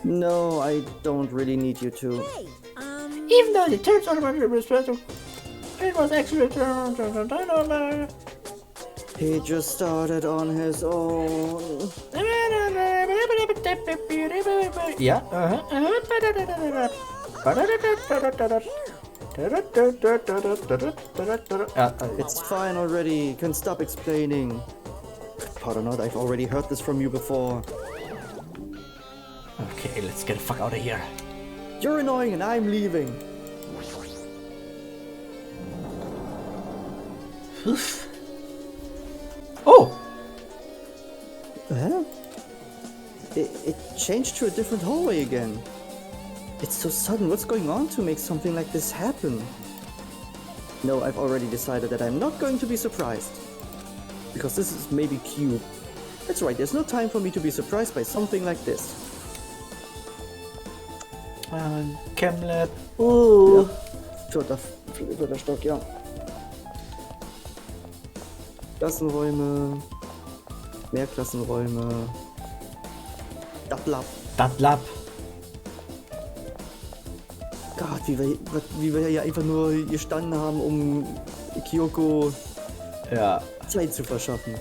No, I don't really need you to. Hey, Even though the turns on it was actually He just started on his own. Yeah. It's fine already. You can stop explaining. God or not, I've already heard this from you before. Okay, let's get the fuck out of here. You're annoying and I'm leaving. Oh! Huh? It changed to a different hallway again. It's so sudden. What's going on to make something like this happen? No, I've already decided that I'm not going to be surprised. Because this is maybe cute. That's right, there's no time for me to be surprised by something like this. Camlet. Ja, vierter Stock, ja. Klassenräume. Mehr Klassenräume. Dablab. Das Lab. Gott, wie wir hier einfach nur gestanden haben, um Kyoko Ja. Zeit zu verschaffen.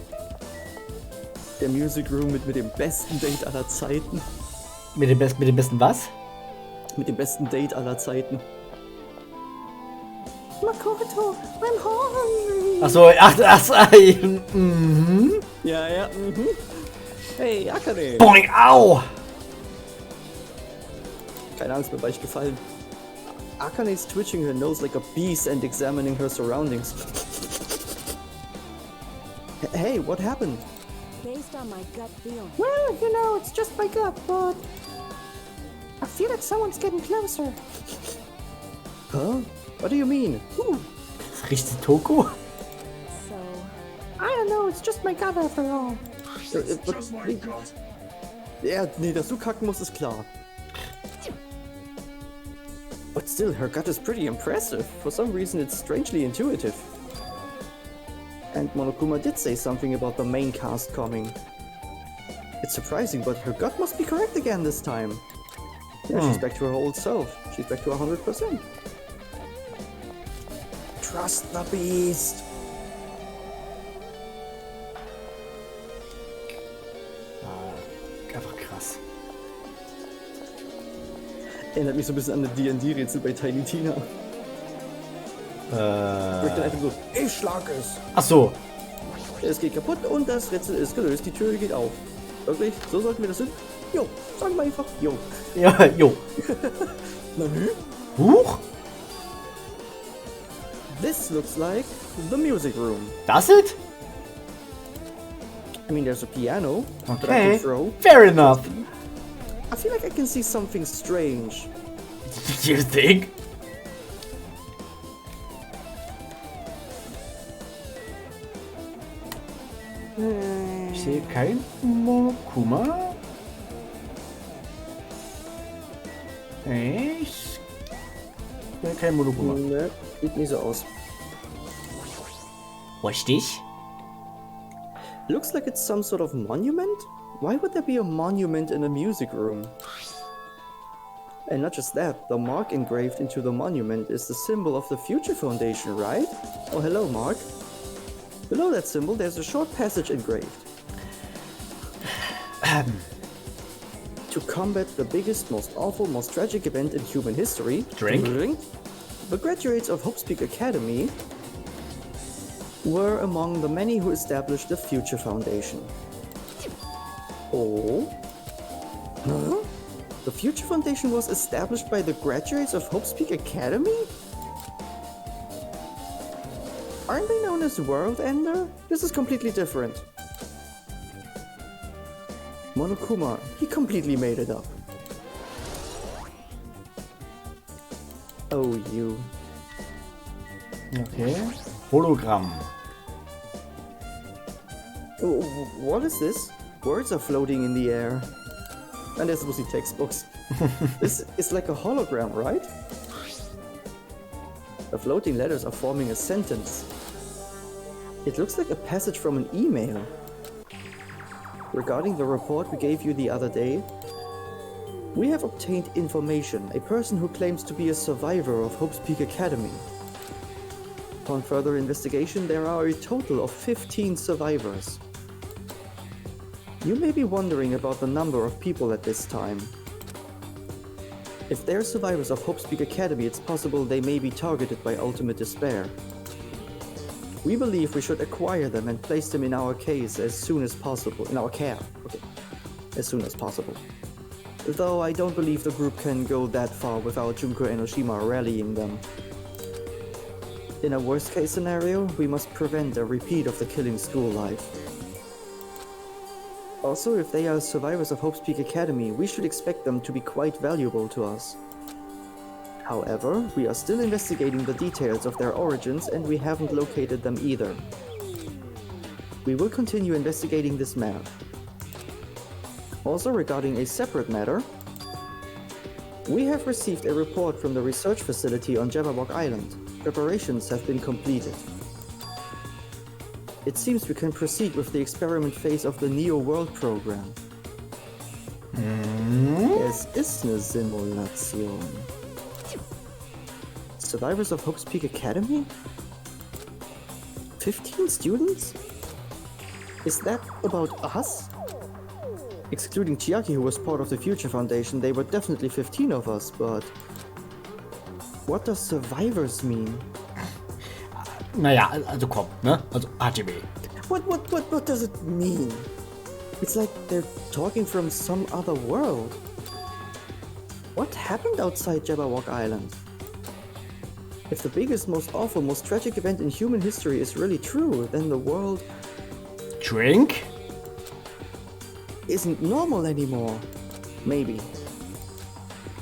Der Music Room mit dem besten Date aller Zeiten. Mit dem besten was? Mit dem besten Date aller Zeiten. Makoto, I'm hungry. Achso, Ja, Hey, Akane. Boing, au! Keine Angst, mir war ich gefallen. Akane is twitching her nose like a beast and examining her surroundings. Hey, what happened? based on my gut feeling. Well, you know, it's just my gut, but I feel like someone's getting closer. Huh? What do you mean? Who? Riecht Toko? So, I don't know, it's just my gut after all. Ja, nee, dass du kacken musst, ist klar. But still, her gut is pretty impressive. For some reason, it's strangely intuitive. And Monokuma did say something about the main cast coming. It's surprising, but her gut must be correct again this time. Yeah, she's back to her old self. She's back to 100%. Trust the beast! Einfach krass. Erinnert mich so ein bisschen an eine D&D-Rätsel bei Tiny Tina. Wo ich dann einfach so, ich schlag es! Ach so. Es geht kaputt und das Rätsel ist gelöst, die Tür geht auf. Wirklich? So sollten wir das hin? Jo, sagen wir einfach, jo. Ja, jo. Na nü? Huch? This looks like the music room. Das it? I mean, there's a piano that I Okay. can throw. Fair enough. I feel like I can see something strange. You think? Ich sehe kein Monokuma. Ich sehe kein Monokuma. Ne, sieht nicht so aus. Richtig? Looks like it's some sort of monument? Why would there be a monument in a music room? And not just that, the mark engraved into the monument is the symbol of the Future Foundation, right? Oh, hello, Mark. Below that symbol, there's a short passage engraved. To combat the biggest, most awful, most tragic event in human history, Drink? the graduates of Hope's Peak Academy were among the many who established the Future Foundation. Oh? Huh? The Future Foundation was established by the graduates of Hope's Peak Academy? Aren't they known as World Ender? This is completely different. Monokuma, he completely made it up. Oh, you. Okay. Hologramm. Oh, what is this? Words are floating in the air. And there's supposed to be textbooks. This is like a hologram, right? The floating letters are forming a sentence. It looks like a passage from an email. Regarding the report we gave you the other day, We have obtained information, a person who claims to be a survivor of Hope's Peak Academy. Upon further investigation, there are a total of 15 survivors. You may be wondering about the number of people at this time. If they're survivors of Hope's Peak Academy, it's possible they may be targeted by ultimate despair. We believe we should acquire them and place them in our case as soon as possible. In our care. Okay. As soon as possible. Though I don't believe the group can go that far without Junko Enoshima rallying them. In a worst case scenario, we must prevent a repeat of the killing school life. Also, if they are survivors of Hope's Peak Academy, we should expect them to be quite valuable to us. However, we are still investigating the details of their origins and we haven't located them either. We will continue investigating this matter. Also, regarding a separate matter, we have received a report from the research facility on Jabberwock Island. Preparations have been completed. It seems we can proceed with the experiment phase of the Neo World program. Es ist eine Simulation. Survivors of Hope's Peak Academy? 15 students? Is that about us? Excluding Chiaki, who was part of the Future Foundation, they were definitely 15 of us, but... What does survivors mean? Naja, also komm, ne? Also HGB. What does it mean? It's like they're talking from some other world. What happened outside Jabberwock Island? If the biggest, most awful, most tragic event in human history is really true, then the world... Drink? Isn't normal anymore. Maybe.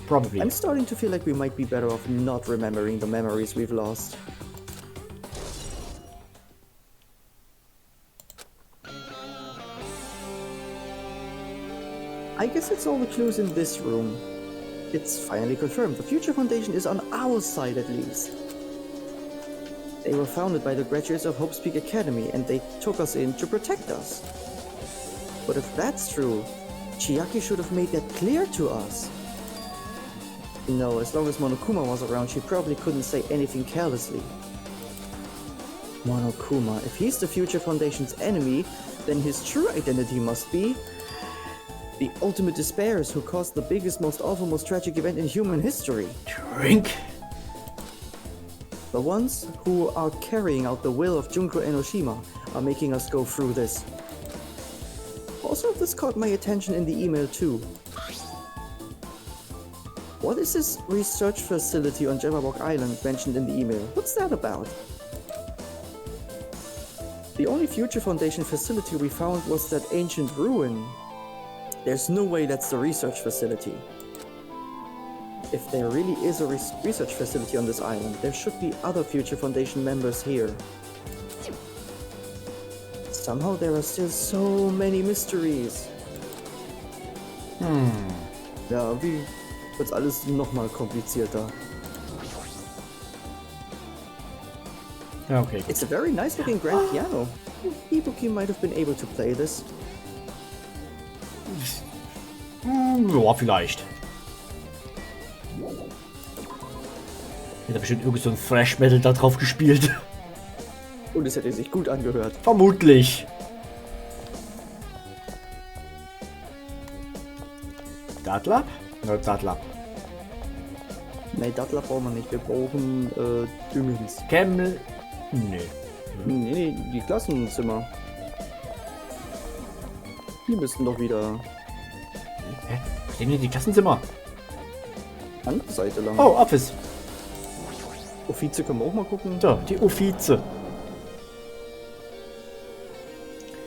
Probably. I'm starting to feel like we might be better off not remembering the memories we've lost. I guess it's all the clues in this room. It's finally confirmed. The Future Foundation is on our side at least. They were founded by the graduates of Hope's Peak Academy and they took us in to protect us. But if that's true, Chiaki should have made that clear to us. No, as long as Monokuma was around, she probably couldn't say anything carelessly. Monokuma, if he's the Future Foundation's enemy, then his true identity must be... the ultimate despairs who caused the biggest, most awful, most tragic event in human history. Drink? The ones who are carrying out the will of Junko Enoshima are making us go through this. Also, this caught my attention in the email too. What is this research facility on Jabberwock Island mentioned in the email? What's that about? The only Future Foundation facility we found was that ancient ruin. There's no way that's the research facility. If there really is a research facility on this island, there should be other Future Foundation members here. Somehow there are still so many mysteries. Ja, wie wird's alles nochmal komplizierter. Okay. It's a very nice looking grand piano. Ibuki might have been able to play this. Ja, vielleicht. Hätte bestimmt irgend so ein Thrash Metal da drauf gespielt. Und es hätte sich gut angehört. Vermutlich. Datlab? Ja, Datlab. Nee, Dattler brauchen wir nicht. Wir brauchen Düngens. Camel? Nee. Nee, die Klassenzimmer. Die müssten doch wieder Hä? Wo stehen denn die Klassenzimmer? andere Seite lang. Oh, Office. Offize können wir auch mal gucken. So, die Offize.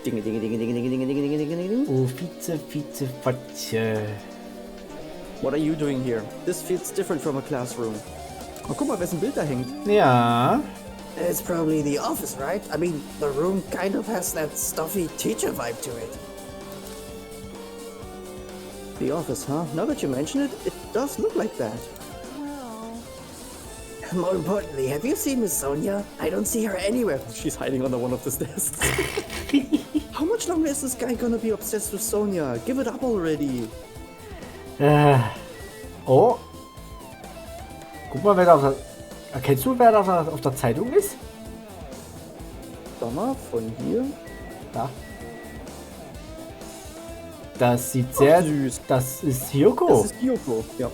Dinge. Offize, Vize, Fatze. What are you doing here? This feels different from a classroom. Oh, guck mal, wessen Bild da hängt. Ja. It's probably the office, right? I mean, the room kind of has that stuffy teacher vibe to it. The office, huh? Now that you mention it, it does look like that. More importantly, have you seen Miss Sonia? I don't see her anywhere. She's hiding under one of the stairs. How much longer is this guy gonna be obsessed with Sonia? Give it up already. Oh. Guck mal, wer da auf der... Erkennst du, wer da auf der Zeitung ist? Sommer von hier. Da. Das sieht sehr süß. Das ist Hyoko. Das ist Hyoko, ja.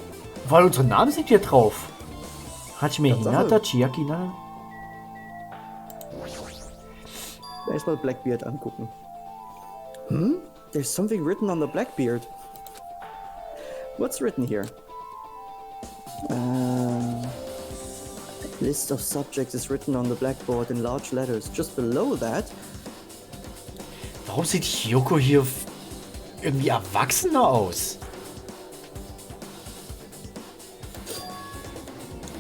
Weil unsere Namen sind hier drauf. Hajime Tatsache. Hinata, Chiaki Nana. Erstmal Blackbeard angucken. There's something written on the Blackbeard. What's written here? List of subjects is written on the blackboard in large letters. Just below that, Warum sieht Hyoko hier irgendwie erwachsener aus?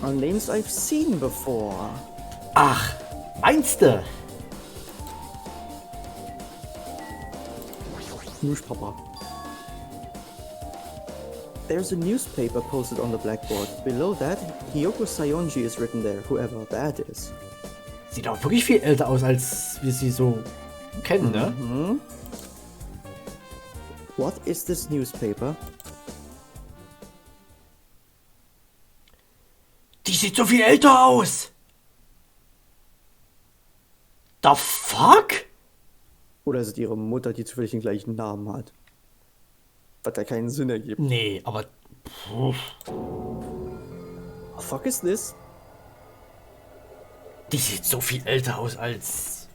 are names I've seen before. Ach, meinst du? Noosh Papa. There's a newspaper posted on the blackboard. Below that, Hyoko Sayonji is written there, whoever that is. Sieht auch wirklich viel älter aus, als wir sie so kennen, ne? What is this newspaper? Die sieht so viel älter aus! The fuck? Oder ist es ihre Mutter, die zufällig den gleichen Namen hat? Was da keinen Sinn ergibt. Nee, aber... What the fuck is this? Die sieht so viel älter aus als...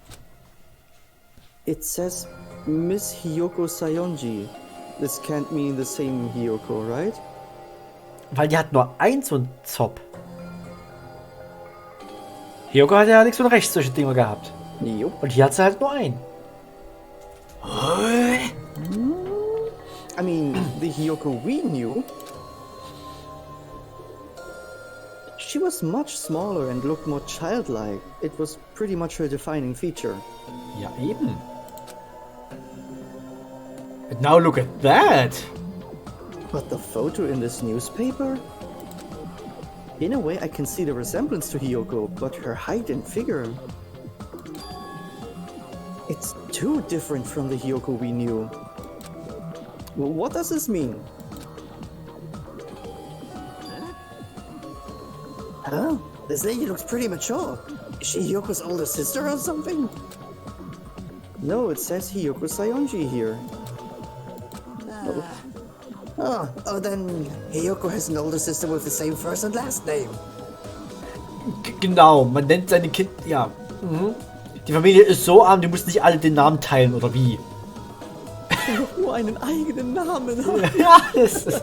It says Miss Hyoko Sayonji. This can't mean the same Hyoko, right? Weil die hat nur ein so ein Zopf. Hyoko hat ja links und rechts solche Dinge gehabt. Jupp. Und hier hat sie halt nur einen. I mean, the Hyoko we knew. She was much smaller and looked more childlike. It was pretty much her defining feature. Ja, eben. And now look at that. But the photo in this newspaper? In a way, I can see the resemblance to Hyoko, but her height and figure... It's too different from the Hyoko we knew. Well, what does this mean? Huh? This lady looks pretty mature. Is she Hyoko's older sister or something? No, it says Hyoko Sayonji here. Oh, then Hyoko has an older sister with the same first and last name. Genau, man nennt seine Kind... Ja. Mhm. Die Familie ist so arm, die muss nicht alle den Namen teilen, oder wie? Nur einen eigenen Namen haben. Ja, das ist...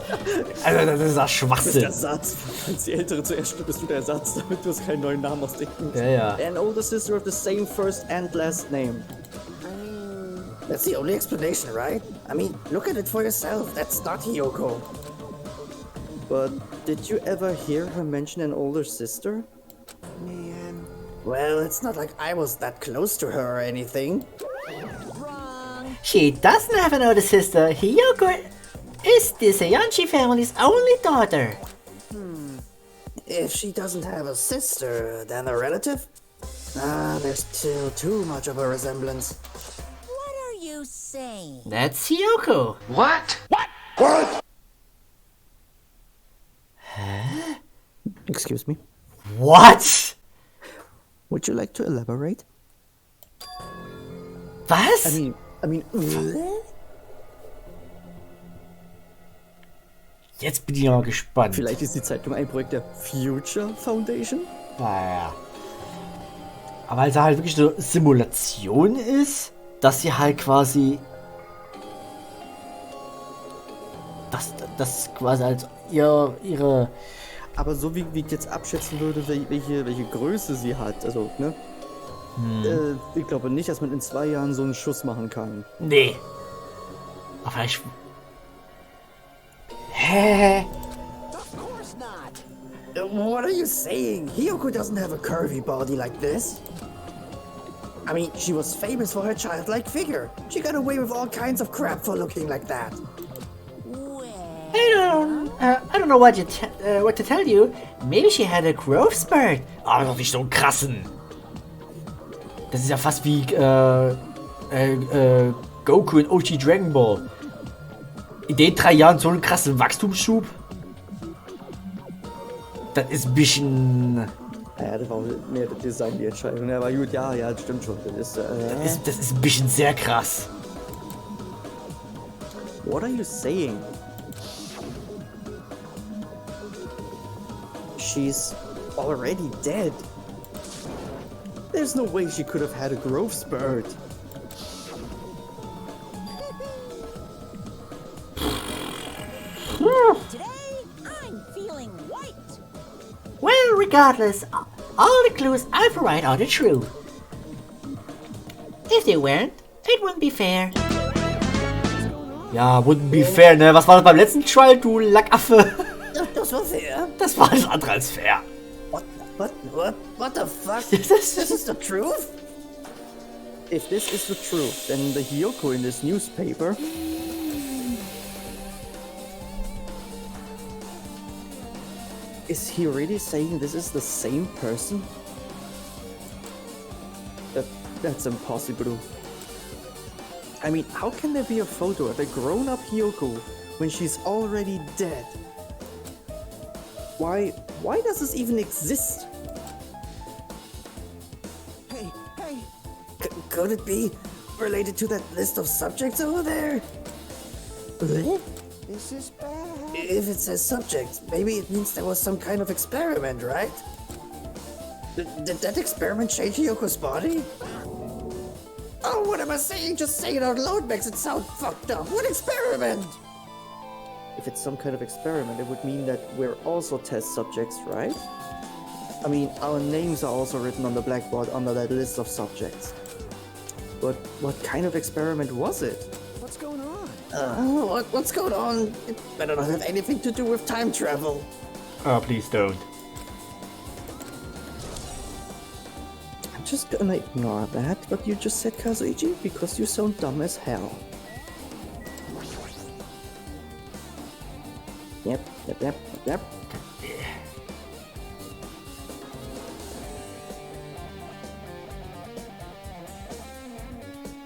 Also, das ist Das ist Schwachsinn. der Satz. Als die Ältere zuerst stirbt, bist du der Satz, damit du es keinen neuen Namen ausdenken musst. Ja, ja. An older sister with the same first and last name. That's the only explanation, right? I mean, look at it for yourself. That's not Hyoko. But did you ever hear her mention an older sister? Man. Well, it's not like I was that close to her or anything. She doesn't have an older sister. Hyoko is the Sayonji family's only daughter. If she doesn't have a sister, then a relative? There's still too much of a resemblance. What are you saying? That's Hyoko. What? Excuse me. What? Would you like to elaborate? Was? I mean, Jetzt bin ich mal gespannt. vielleicht ist die Zeitung ein Projekt der Future Foundation? Naja. Aber weil es halt wirklich so Simulation ist, dass sie halt quasi... Das quasi als ihre... Aber so wie ich jetzt abschätzen würde, welche Größe sie hat, also, ne? Ich glaube nicht, dass man in 2 Jahren so einen Schuss machen kann. Nee. Aber vielleicht... Hä? What are you saying? Hyoko doesn't have a curvy body like this. I mean, she was famous for her childlike figure. She got away with all kinds of crap for looking like that. I don't know what to tell you. Maybe she had a growth spurt. Aber doch nicht so einen krassen. Das ist ja fast wie Goku in OG Dragon Ball. in den 3 Jahren so einen krassen Wachstumsschub? Das ist ein bisschen... Ja, das war mehr das Design, die Entscheidung. Ja, aber gut, ja, das stimmt schon. Das ist ein bisschen sehr krass. What are you saying? She's already dead. There's no way she could have had a growth spurt. Today, I'm feeling white. Well, regardless, all the clues I provide are the truth. If they weren't, it wouldn't be fair. Ja, wouldn't be fair, ne? Was war das beim letzten Trial, du Lackaffe? Das war fair. Das war alles andere als fair. What the fuck? This is the truth? If this is the truth, then the Hyoko in this newspaper... Is he really saying this is the same person? That's impossible. I mean, how can there be a photo of a grown-up Hyoko when she's already dead? Why does this even exist? Hey! Could it be related to that list of subjects over there? This is bad. If it says subjects, maybe it means there was some kind of experiment, right? Did that experiment change Hyoko's body? Oh, what am I saying? Just saying it out loud makes it sound fucked up. What experiment? If it's some kind of experiment, it would mean that we're also test subjects, right? I mean, our names are also written on the blackboard under that list of subjects. But what kind of experiment was it? What's going on? What's going on? It better not have anything to do with time travel. Oh, please don't. I'm just gonna ignore that, what you just said, Kazuichi, because you sound dumb as hell. Yep.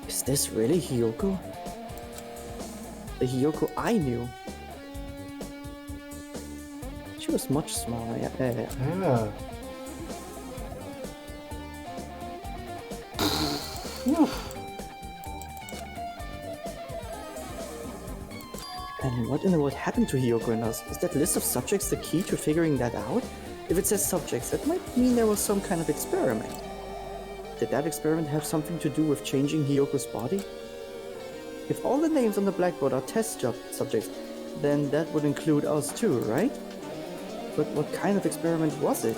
Is this really Hyoko? The Hyoko I knew? She was much smaller, yeah. Yeah. And what in the world happened to Hyoko and us? Is that list of subjects the key to figuring that out? If it says subjects, that might mean there was some kind of experiment. Did that experiment have something to do with changing Hyoko's body? If all the names on the blackboard are test subjects, then that would include us too, right? But what kind of experiment was it?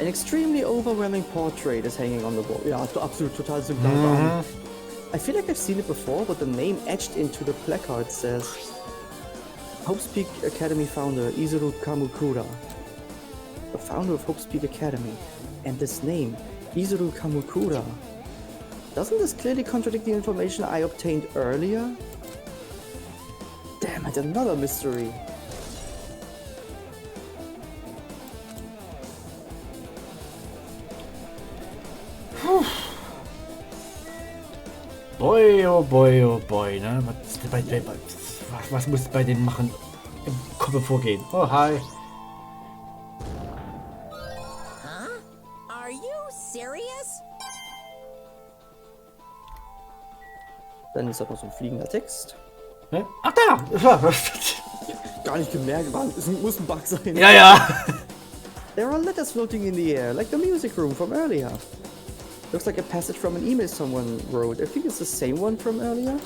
An extremely overwhelming portrait is hanging on the wall. Ja, absolut total sympathisch. I feel like I've seen it before, but the name etched into the placard says Hope's Peak Academy founder Izuru Kamukura. The founder of Hope's Peak Academy. And this name, Izuru Kamukura. Doesn't this clearly contradict the information I obtained earlier? Damn it, another mystery. Boy, oh boy, oh boy, ne? Was muss bei denen machen? Im Kopf vorgehen. Oh, hi. Huh? Are you serious? Dann ist da noch so ein fliegender Text. Ne? Ach, da! Gar nicht gemerkt, Mann. Es muss ein Bug sein. Ja. There are letters floating in the air, like the music room from earlier. Looks like a passage from an email someone wrote. I think it's the same one from earlier.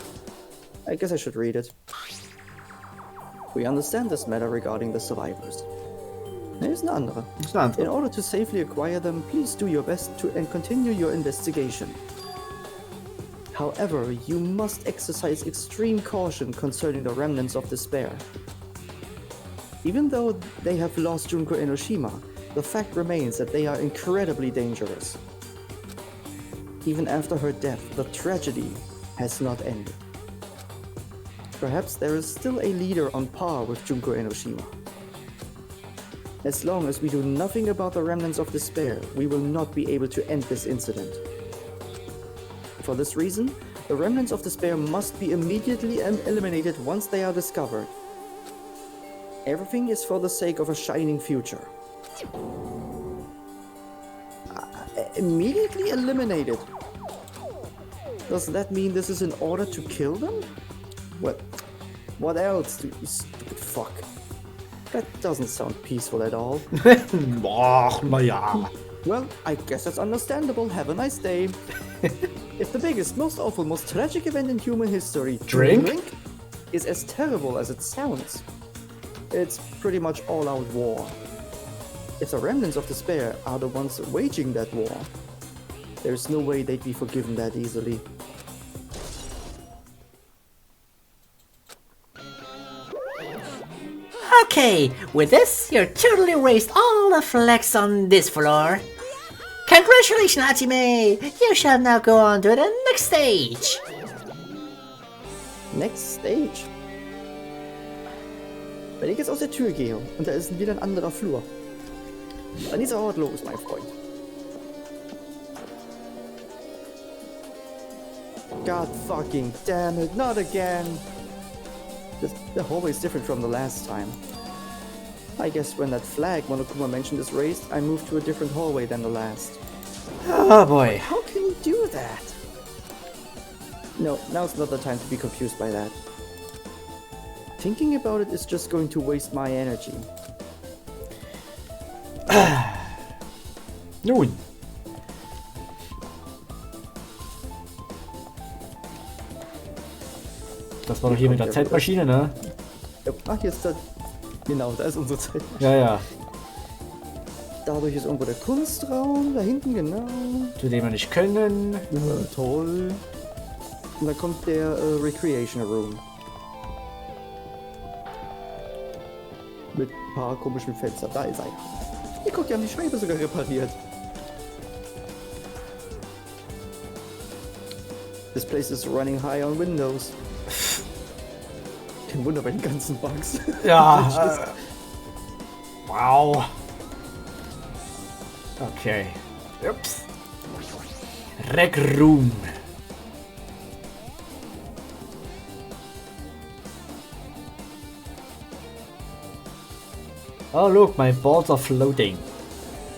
I guess I should read it. We understand this matter regarding the survivors. There's eine andere. In order to safely acquire them, please do your best and continue your investigation. However, you must exercise extreme caution concerning the remnants of despair. Even though they have lost Junko Enoshima, the fact remains that they are incredibly dangerous. Even after her death, the tragedy has not ended. Perhaps there is still a leader on par with Junko Enoshima. As long as we do nothing about the remnants of despair, we will not be able to end this incident. For this reason, the remnants of despair must be immediately eliminated once they are discovered. Everything is for the sake of a shining future. Immediately eliminated? Does that mean this is in order to kill them? What else, you stupid fuck? That doesn't sound peaceful at all. Ach, naja. Well, I guess that's understandable. Have a nice day. If the biggest, most awful, most tragic event in human history, Drink, is as terrible as it sounds, it's pretty much all-out war. If the remnants of despair are the ones waging that war, there's no way they'd be forgiven that easily. Okay, with this, you're totally erased all the flags on this floor. Congratulations, Hajime! You shall now go on to the next stage. Next stage? Wenn ich jetzt aus der Tür gehe und da ist wieder ein anderer Flur, dann ist auch was los, mein Freund. God fucking damn it, not again! The hallway is different from the last time. I guess when that flag Monokuma mentioned is raised, I moved to a different hallway than the last. Oh boy. How can you do that? No, now's not the time to be confused by that. Thinking about it is just going to waste my energy. Nun. Das war doch hier mit der Zeitmaschine, ne? Ach, jetzt da. Genau, da ist unsere Zeit. Ja, ja. Dadurch ist irgendwo der Kunstraum, da hinten, genau. Zu dem wir nicht können. Ja, toll. Und dann kommt der Recreation Room. Mit ein paar komischen Fenstern. Da ist einer. Hier, guck, die haben die Scheibe sogar repariert. This place is running high on Windows. Kein Wunder bei den ganzen Bugs. Ja. Wow. Okay. Ups. Rec Room. Oh look, my balls are floating.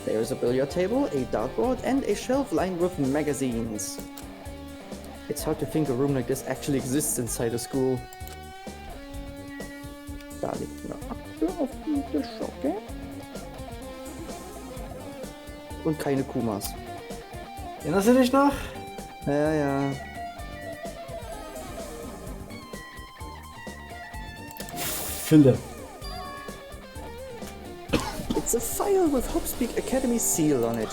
There is a billiard table, a dartboard, and a shelf lined with magazines. It's hard to think a room like this actually exists inside a school. Da liegt eine Akte auf dem Tisch, okay? Und keine Kumas. Erinnerst du dich noch? Ja, ja. Fülle. It's a file with Hopespeak Academy's seal on it.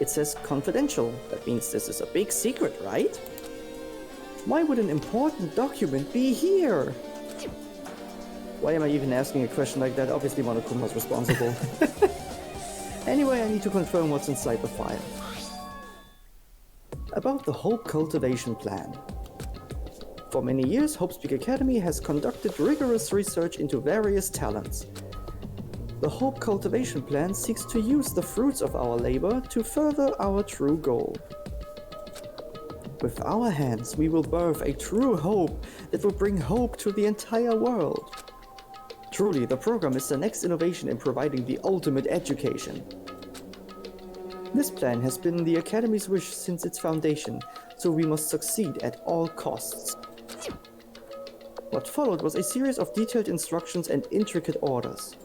It says confidential. That means this is a big secret, right? Why would an important document be here? Why am I even asking a question like that? Obviously Monokuma was responsible. Anyway, I need to confirm what's inside the file. About the Hope Cultivation Plan. For many years, Hopespeak Academy has conducted rigorous research into various talents. The Hope Cultivation Plan seeks to use the fruits of our labor to further our true goal. With our hands, we will birth a true hope that will bring hope to the entire world. Truly, the program is the next innovation in providing the ultimate education. This plan has been the Academy's wish since its foundation, so we must succeed at all costs. What followed was a series of detailed instructions and intricate orders.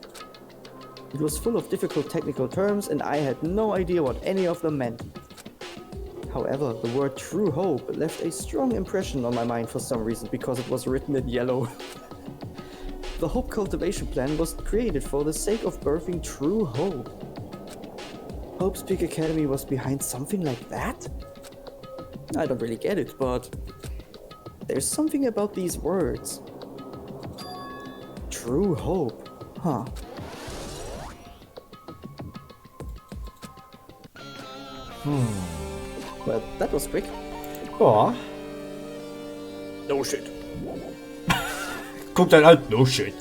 It was full of difficult technical terms, and I had no idea what any of them meant. However, the word True Hope left a strong impression on my mind for some reason because it was written in yellow. The Hope Cultivation Plan was created for the sake of birthing true hope. Hopespeak Academy was behind something like that? I don't really get it, but there's something about these words. True hope, huh? Well, that was quick. Ja. No shit. Guck dann halt. No shit.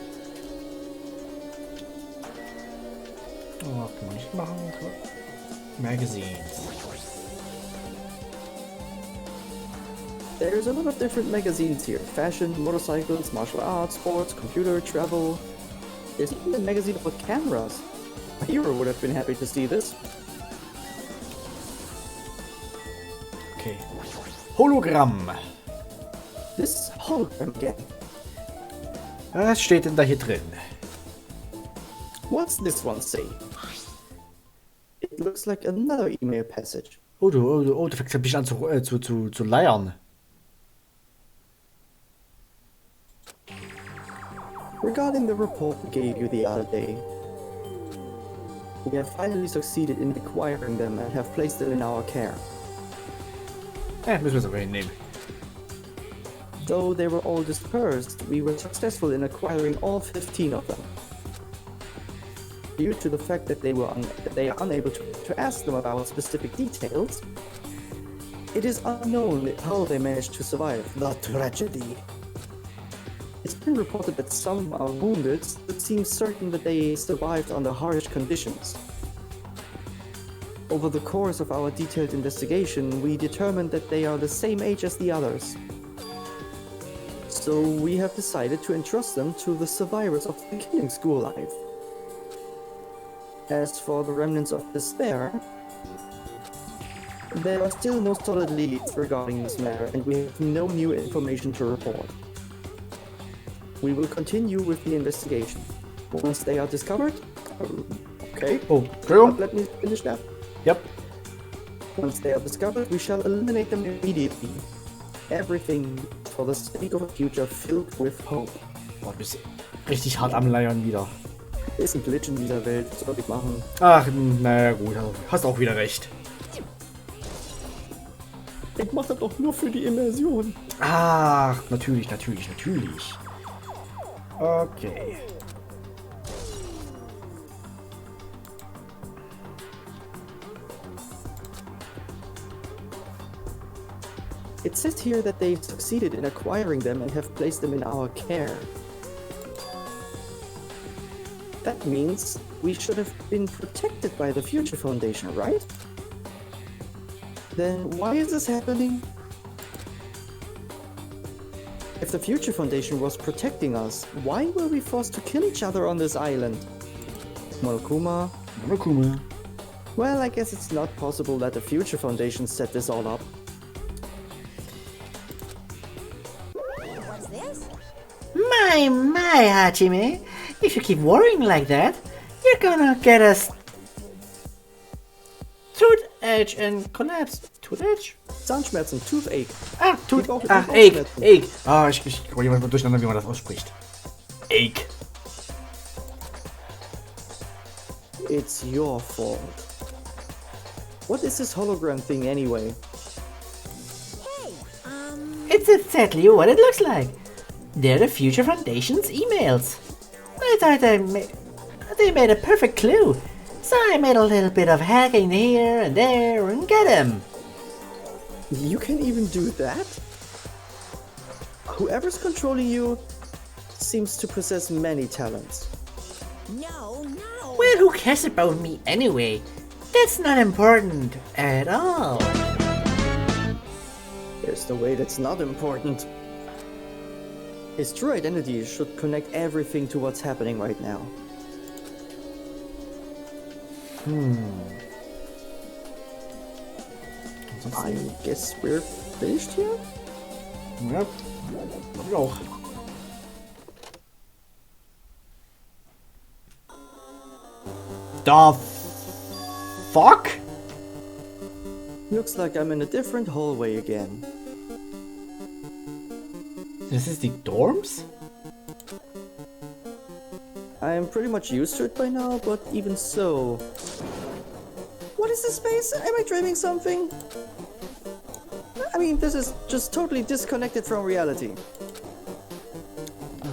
Oh, kann man nicht machen. Magazines. There's a lot of different magazines here. Fashion, motorcycles, martial arts, sports, computer, travel. There's even a magazine about cameras. A hero would have been happy to see this. Okay. Hologramm. This hologram again. Was steht denn da hier drin? What's this one say? It looks like another email passage. Oh, du fängst ein bisschen an zu leiern. Regarding the report we gave you the other day, we have finally succeeded in acquiring them and have placed them in our care. Müssen wir es aber hinnehmen. Though they were all dispersed, we were successful in acquiring all 15 of them. Due to the fact that they are unable to ask them about specific details, it is unknown how they managed to survive the tragedy. It's been reported that some are wounded, but it seems certain that they survived under harsh conditions. Over the course of our detailed investigation, we determined that they are the same age as the others. So we have decided to entrust them to the survivors of the killing school life. As for the remnants of despair, there are still no solid leads regarding this matter, and we have no new information to report. We will continue with the investigation. Once they are discovered... Okay. Oh, Entschuldigung. Let me finish that. Yep. Once they are discovered, we shall eliminate them immediately. Everything for the sake of a future filled with hope. Boah, du bist richtig hart am Leiern wieder. Ist ein Glitch in dieser Welt, was soll ich machen? Ach, naja gut, hast auch wieder recht. Ich mache das doch nur für die Immersion. Ach, natürlich. Okay. It says here that they've succeeded in acquiring them and have placed them in our care. That means we should have been protected by the Future Foundation, right? Then why is this happening? If the Future Foundation was protecting us, why were we forced to kill each other on this island? Monokuma? Well, I guess it's not possible that the Future Foundation set this all up. What's this? My, Hajime. If you keep worrying like that, you're gonna get us tooth edge and collapse. Tooth edge? Zahnschmerzen, Toothache. Ache. Ah, ich komme jemand mal durcheinander, wie man das ausspricht. Ache. It's your fault. What is this hologram thing anyway? Hey, It's exactly what it looks like. They're the Future Foundation's emails. I thought they made a perfect clue, so I made a little bit of hacking here and there and get them. You can even do that? Whoever's controlling you seems to possess many talents. no. Well, who cares about me anyway? That's not important at all. There's the way that's not important. His true identity should connect everything to what's happening right now. I guess we're finished here? Ja, glaub ich auch. The fuck? Looks like I'm in a different hallway again. Das ist die Dorms? I'm pretty much used to it by now, but even so... What is this space? Am I dreaming something? I mean, this is just totally disconnected from reality.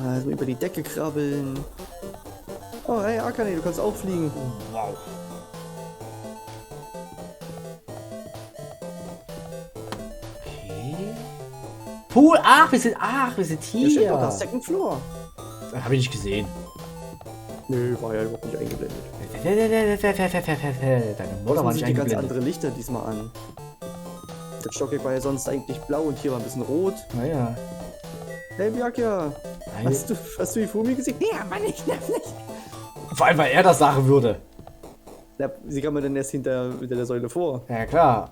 Also über die Decke krabbeln. Oh, hey, Akane, du kannst auch fliegen. Wow. Okay. Pool, wir sind Hier steht hier. doch das Second Floor. Hab ich nicht gesehen. Nö, war ja überhaupt nicht eingeblendet. Deine Mutter war Machen nicht sich die ganz eingeblendet. andere Lichter diesmal an. Das Stockwerk war ja sonst eigentlich blau und hier war ein bisschen rot. Naja. Hey Byakuya, hast du Hifumi gesehen? Ja, Mann, ich nerv nicht. Vor allem, weil er das sagen würde. Ja, sie kam mir dann erst hinter der Säule vor. Ja, klar.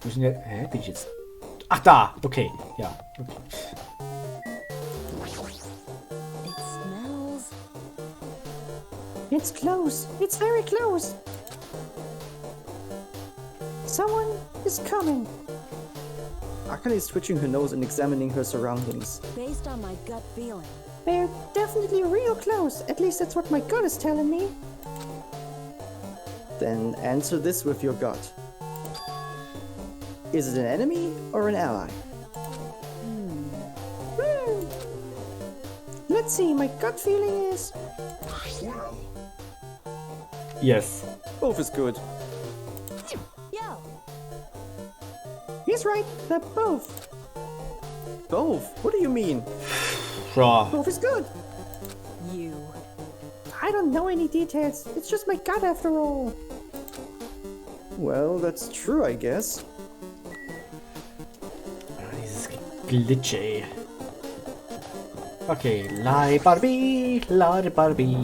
Wo ist denn der? Hä? Bin ich jetzt? Ach, da! Okay, ja. Okay. It smells. It's close. It's very close. Someone is coming. Akane is twitching her nose and examining her surroundings. Based on my gut feeling. They're definitely real close. At least that's what my gut is telling me. Then answer this with your gut. Is it an enemy or an ally? Let's see, my gut feeling is... Yes. Both is good. Yo. He's right, they're both. Both? What do you mean? Ja. Both is good. You. I don't know any details. It's just my gut after all. Well, that's true, I guess. Dieses Glitch, ey. Okay, Lie Barbie, Lie Barbie.